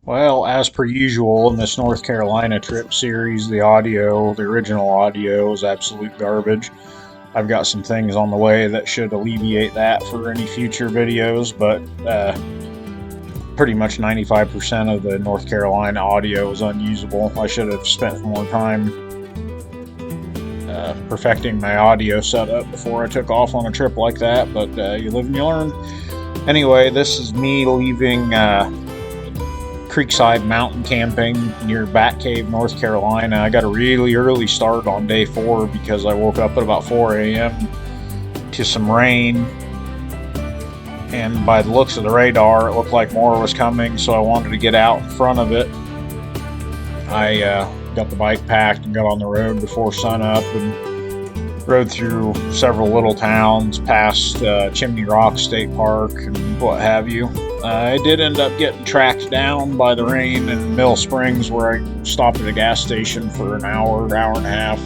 Well, as per usual in this North Carolina trip series, the original audio is absolute garbage. I've got some things on the way that should alleviate that for any future videos, but pretty much 95% of the North Carolina audio is unusable. I should have spent more time perfecting my audio setup before I took off on a trip like that, but you live and you learn. Anyway, this is me leaving Creekside mountain camping near Bat Cave, North Carolina. I got a really early start on day 4 because I woke up at about 4 a.m. to some rain, and by the looks of the radar, it looked like more was coming, so I wanted to get out in front of it. I got the bike packed and got on the road before sunup and rode through several little towns, past Chimney Rock State Park and what have you. I did end up getting tracked down by the rain in Mill Springs, where I stopped at a gas station for an hour and a half,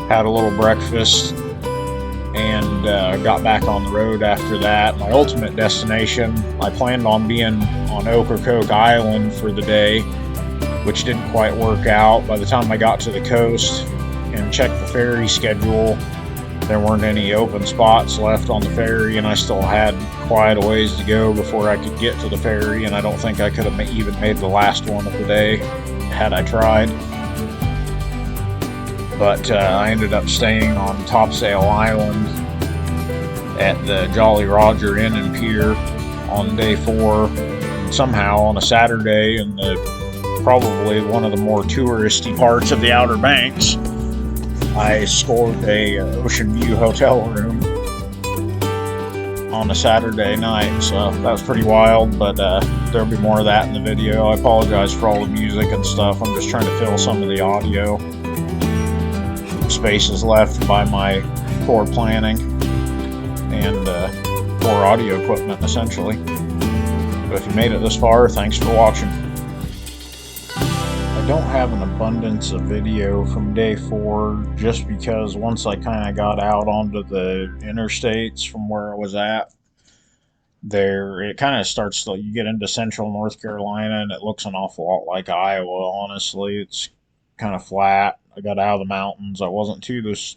had a little breakfast, and got back on the road after that. My ultimate destination, I planned on being on Ocracoke Island for the day, which didn't quite work out. By the time I got to the coast and checked the ferry schedule, there weren't any open spots left on the ferry, and I still had quite a ways to go before I could get to the ferry, and I don't think I could have even made the last one of the day had I tried. But I ended up staying on Topsail Island at the Jolly Roger Inn and Pier on day 4. And somehow on a Saturday in probably one of the more touristy parts of the Outer Banks, I scored a Ocean View hotel room on a Saturday night, so that was pretty wild, but there'll be more of that in the video. I apologize for all the music and stuff. I'm just trying to fill some of the audio spaces left by my poor planning and poor audio equipment, essentially. But if you made it this far, thanks for watching. I don't have an abundance of video from day 4 just because once I kind of got out onto the interstates from where I was at, there it kind of starts to, you get into central North Carolina and it looks an awful lot like Iowa. Honestly, it's kind of flat. I got out of the mountains. I wasn't to the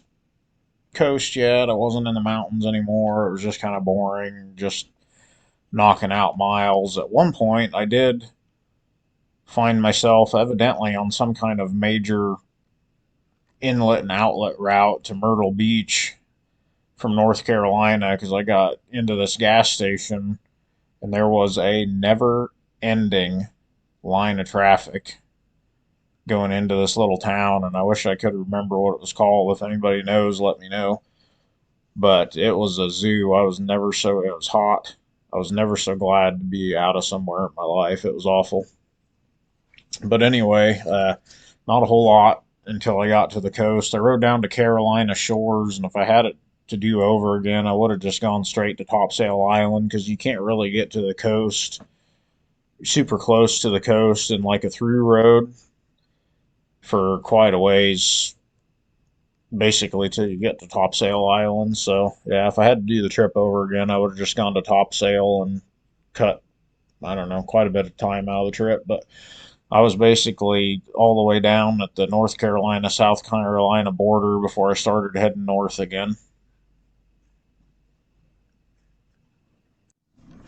coast yet. I wasn't in the mountains anymore. It was just kind of boring, just knocking out miles. At one point I did find myself evidently on some kind of major inlet and outlet route to Myrtle Beach from North Carolina, because I got into this gas station and there was a never ending line of traffic going into this little town, and I wish I could remember what it was called. If anybody knows, let me know. But it was a zoo. It was hot. I was never so glad to be out of somewhere in my life. It was awful. But anyway, not a whole lot until I got to the coast. I rode down to Carolina Shores, and if I had it to do over again, I would have just gone straight to Topsail Island, because you can't really get to the coast super close to the coast in like a through road for quite a ways, basically till you get to Topsail Island. So yeah, if I had to do the trip over again, I would have just gone to Topsail and cut, I don't know, quite a bit of time out of the trip. But I was basically all the way down at the North Carolina, South Carolina border before I started heading north again.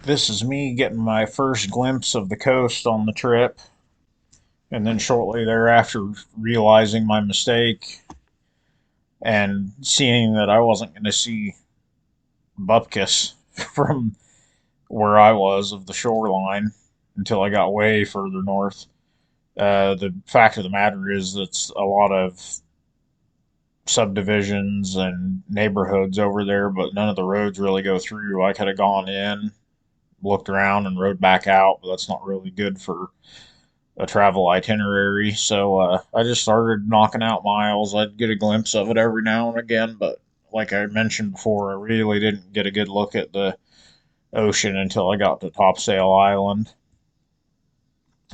This is me getting my first glimpse of the coast on the trip, and then shortly thereafter realizing my mistake and seeing that I wasn't going to see bupkis from where I was of the shoreline until I got way further north. The fact of the matter is that's a lot of subdivisions and neighborhoods over there, but none of the roads really go through. I could have gone in, looked around, and rode back out, but that's not really good for a travel itinerary. So I just started knocking out miles. I'd get a glimpse of it every now and again, but like I mentioned before, I really didn't get a good look at the ocean until I got to Topsail Island,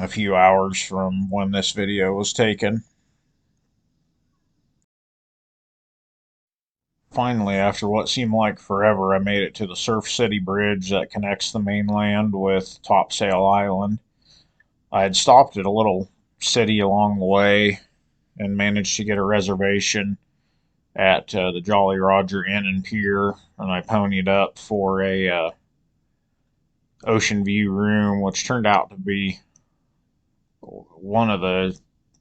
a few hours from when this video was taken. Finally, after what seemed like forever, I made it to the Surf City Bridge that connects the mainland with Topsail Island. I had stopped at a little city along the way and managed to get a reservation at the Jolly Roger Inn and Pier, and I ponied up for a ocean view room, which turned out to be one of the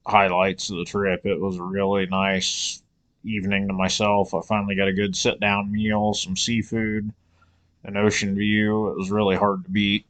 highlights of the trip. It was a really nice evening to myself. I finally got a good sit down meal, some seafood, an ocean view. It was really hard to beat.